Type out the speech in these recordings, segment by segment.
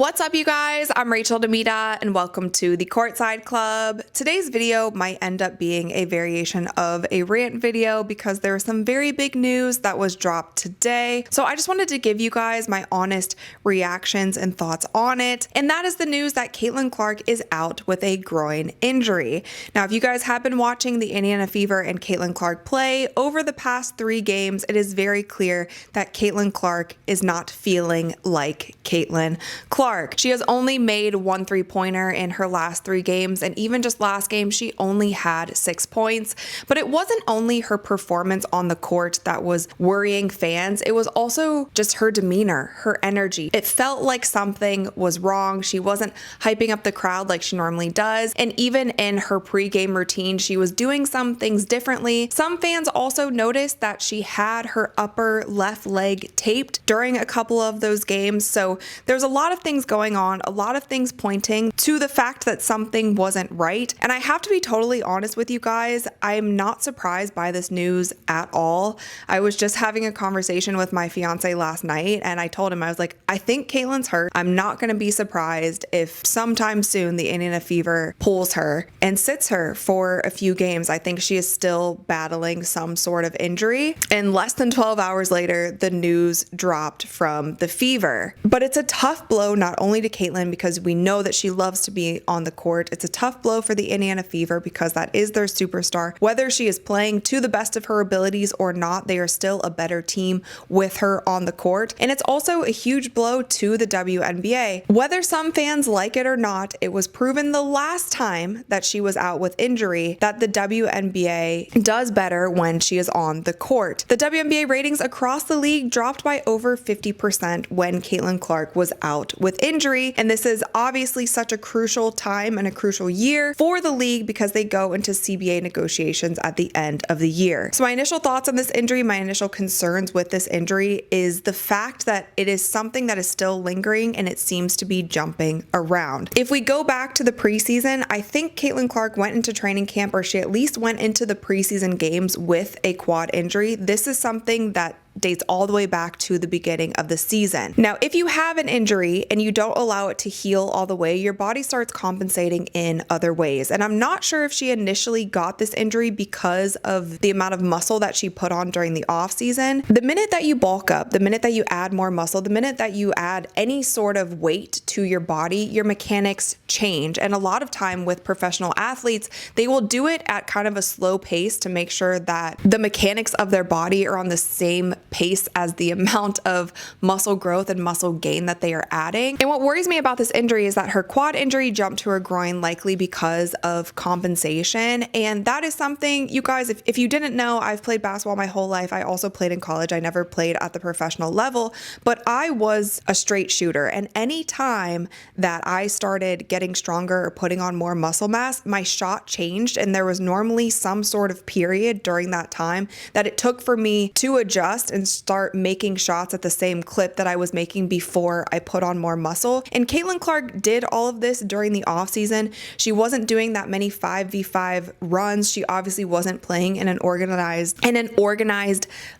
What's up, you guys? I'm Rachel DeMita and welcome to the Courtside Club. Today's video might end up being a variation of a rant video because there was some very big news that was dropped today. So I just wanted to give you guys my honest reactions and thoughts on it. And that is the news that Caitlin Clark is out with a groin injury. Now, if you guys have been watching the Indiana Fever and Caitlin Clark play over the past 3 games, it is very clear that Caitlin Clark is not feeling like Caitlin Clark. She has only made 1 3-pointer in her last 3 games, and even just last game, she only had 6 points. But it wasn't only her performance on the court that was worrying fans, it was also just her demeanor, her energy. It felt like something was wrong. She wasn't hyping up the crowd like she normally does, and even in her pregame routine, she was doing some things differently. Some fans also noticed that she had her upper left leg taped during a couple of those games, so there's a lot of things going on, a lot of things pointing to the fact that something wasn't right. And I have to be totally honest with you guys, I'm not surprised by this news at all. I was just having a conversation with my fiance last night and I told him, I was like, I think Caitlin's hurt. I'm not going to be surprised if sometime soon the Indiana Fever pulls her and sits her for a few games. I think she is still battling some sort of injury. And less than 12 hours later, the news dropped from the Fever. But it's a tough blow not only to Caitlin because we know that she loves to be on the court. It's a tough blow for the Indiana Fever because that is their superstar. Whether she is playing to the best of her abilities or not, they are still a better team with her on the court. And it's also a huge blow to the WNBA. Whether some fans like it or not, it was proven the last time that she was out with injury that the WNBA does better when she is on the court. The WNBA ratings across the league dropped by over 50% when Caitlin Clark was out with injury, and this is obviously such a crucial time and a crucial year for the league because they go into CBA negotiations at the end of the year. So my initial thoughts on this injury, my initial concerns with this injury is the fact that it is something that is still lingering and it seems to be jumping around. If we go back to the preseason, I think Caitlin Clark went into training camp, or she at least went into the preseason games with a quad injury. This is something that dates all the way back to the beginning of the season. Now, if you have an injury and you don't allow it to heal all the way, your body starts compensating in other ways. And I'm not sure if she initially got this injury because of the amount of muscle that she put on during the offseason. The minute that you bulk up, the minute that you add more muscle, the minute that you add any sort of weight to your body, your mechanics change. And a lot of time with professional athletes, they will do it at kind of a slow pace to make sure that the mechanics of their body are on the same pace as the amount of muscle growth and muscle gain that they are adding. And what worries me about this injury is that her quad injury jumped to her groin likely because of compensation. And that is something, you guys, if you didn't know, I've played basketball my whole life. I also played in college. I never played at the professional level, but I was a straight shooter. And any time that I started getting stronger or putting on more muscle mass, my shot changed. And there was normally some sort of period during that time that it took for me to adjust and start making shots at the same clip that I was making before I put on more muscle. And Caitlin Clark did all of this during the offseason. She wasn't doing that many 5v5 runs. She obviously wasn't playing in an organized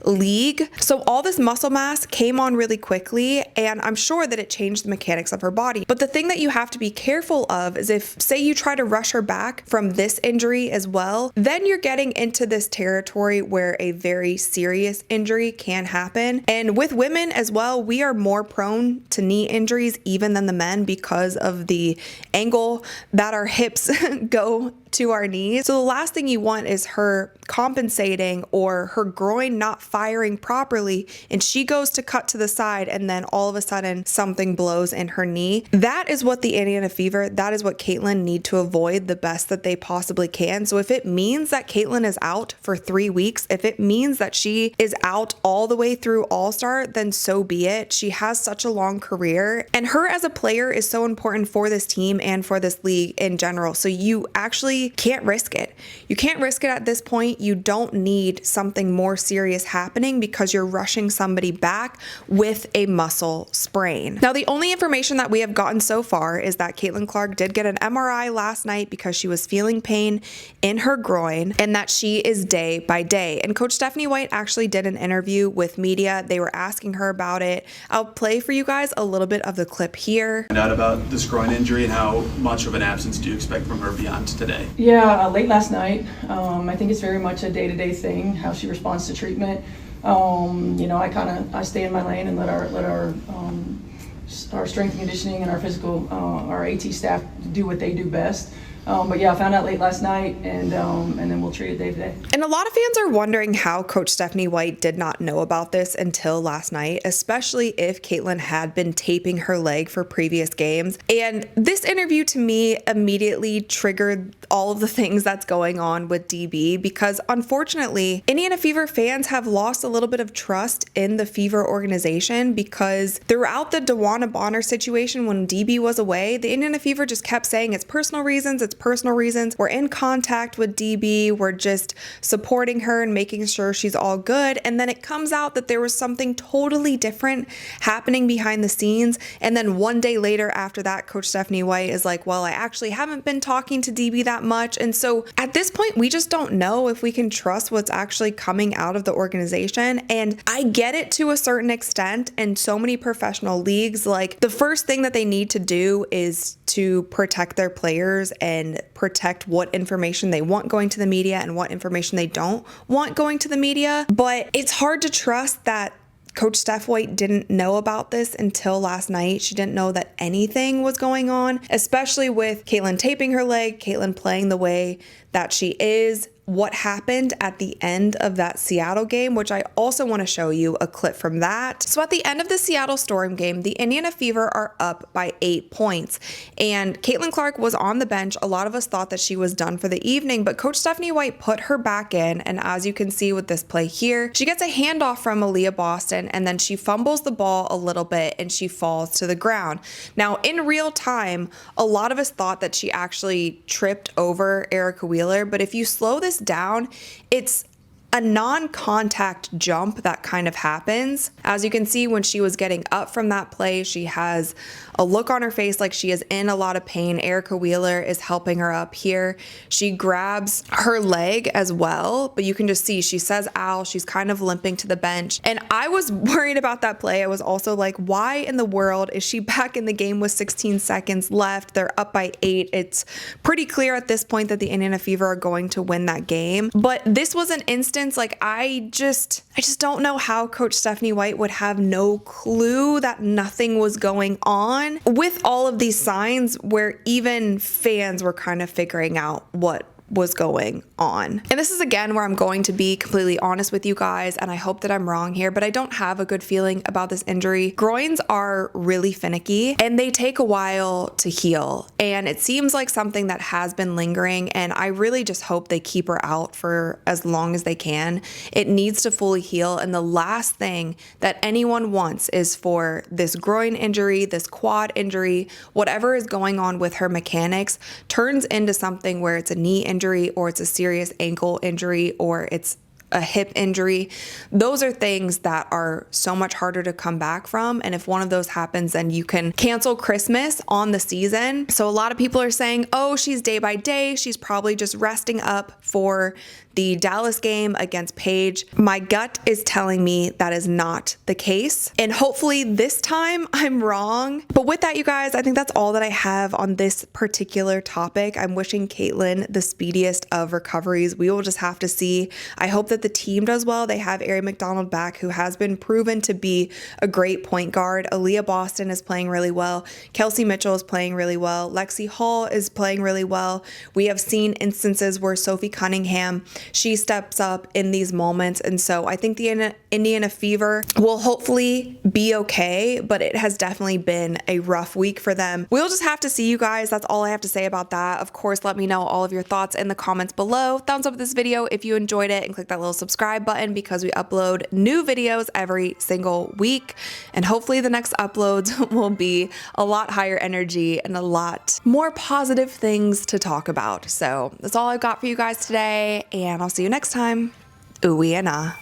league. So all this muscle mass came on really quickly, and I'm sure that it changed the mechanics of her body. But the thing that you have to be careful of is if, say, you try to rush her back from this injury as well, then you're getting into this territory where a very serious injury can happen. And with women as well, we are more prone to knee injuries even than the men because of the angle that our hips go to our knees. So the last thing you want is her compensating or her groin not firing properly and she goes to cut to the side and then all of a sudden something blows in her knee. That is what the Indiana Fever, that is what Caitlin need to avoid the best that they possibly can. So if it means that Caitlin is out for 3 weeks, if it means that she is out all the way through All-Star, then so be it. She has such a long career and her as a player is so important for this team and for this league in general. So you actually can't risk it. You can't risk it at this point. You don't need something more serious happening because you're rushing somebody back with a muscle sprain. Now, the only information that we have gotten so far is that Caitlin Clark did get an MRI last night because she was feeling pain in her groin and that she is day by day. And Coach Stephanie White actually did an interview with media. They were asking her about it. I'll play for you guys a little bit of the clip here. Find out about this groin injury and how much of an absence do you expect from her beyond today? Yeah, late last night. I think it's very much a day-to-day thing, how she responds to treatment. You know, I stay in my lane and let our strength and conditioning and our physical, our AT staff do what they do best. But yeah, I found out late last night, and then we'll treat it day to day. And a lot of fans are wondering how Coach Stephanie White did not know about this until last night, especially if Caitlin had been taping her leg for previous games. And this interview to me immediately triggered all of the things that's going on with DB, because unfortunately, Indiana Fever fans have lost a little bit of trust in the Fever organization, because throughout the DeWanna Bonner situation when DB was away, the Indiana Fever just kept saying it's personal reasons, we're in contact with DB, we're just supporting her and making sure she's all good. And then it comes out that there was something totally different happening behind the scenes. And then one day later after that, Coach Stephanie White is like, well, I actually haven't been talking to DB that much. And so at this point, we just don't know if we can trust what's actually coming out of the organization. And I get it to a certain extent. In so many professional leagues, like, the first thing that they need to do is to protect their players and protect what information they want going to the media and what information they don't want going to the media. But it's hard to trust that Coach Steph White didn't know about this until last night. She didn't know that anything was going on, especially with Caitlin taping her leg, Caitlin playing the way that she is. What happened at the end of that Seattle game, which I also want to show you a clip from that. So at the end of the Seattle Storm game, the Indiana Fever are up by 8 points, and Caitlin Clark was on the bench. A lot of us thought that she was done for the evening, but Coach Stephanie White put her back in, and as you can see with this play here, she gets a handoff from Aaliyah Boston, and then she fumbles the ball a little bit and she falls to the ground. Now, in real time, a lot of us thought that she actually tripped over Erica Wheeler, but if you slow this down, it's a non-contact jump that kind of happens. As you can see, when she was getting up from that play, she has a look on her face like she is in a lot of pain. Erica Wheeler is helping her up here. She grabs her leg as well, but you can just see she says ow. She's kind of limping to the bench. And I was worried about that play. I was also like, why in the world is she back in the game with 16 seconds left? They're up by 8. It's pretty clear at this point that the Indiana Fever are going to win that game. But this was an instance, like, I just don't know how Coach Stephanie White would have no clue that nothing was going on with all of these signs, where even fans were kind of figuring out what was going on. And this is again where I'm going to be completely honest with you guys, and I hope that I'm wrong here, but I don't have a good feeling about this injury. Groins are really finicky and they take a while to heal, and it seems like something that has been lingering, and I really just hope they keep her out for as long as they can. It needs to fully heal, and the last thing that anyone wants is for this groin injury, this quad injury, whatever is going on with her mechanics, turns into something where it's a knee injury, or it's a serious ankle injury, or it's a hip injury. Those are things that are so much harder to come back from. And if one of those happens, then you can cancel Christmas on the season. So a lot of people are saying, oh, she's day by day. She's probably just resting up for the Dallas game against Paige. My gut is telling me that is not the case. And hopefully this time I'm wrong. But with that, you guys, I think that's all that I have on this particular topic. I'm wishing Caitlin the speediest of recoveries. We will just have to see. I hope that the team does well. They have Ari McDonald back, who has been proven to be a great point guard. Aaliyah Boston is playing really well. Kelsey Mitchell is playing really well. Lexi Hall is playing really well. We have seen instances where Sophie Cunningham, she steps up in these moments. And so I think the Indiana Fever will hopefully be okay, but it has definitely been a rough week for them. We'll just have to see, you guys. That's all I have to say about that. Of course, let me know all of your thoughts in the comments below. Thumbs up this video if you enjoyed it, and click that little subscribe button, because we upload new videos every single week. And hopefully the next uploads will be a lot higher energy and a lot more positive things to talk about. So that's all I've got for you guys today, and I'll see you next time. Ooh, and ah.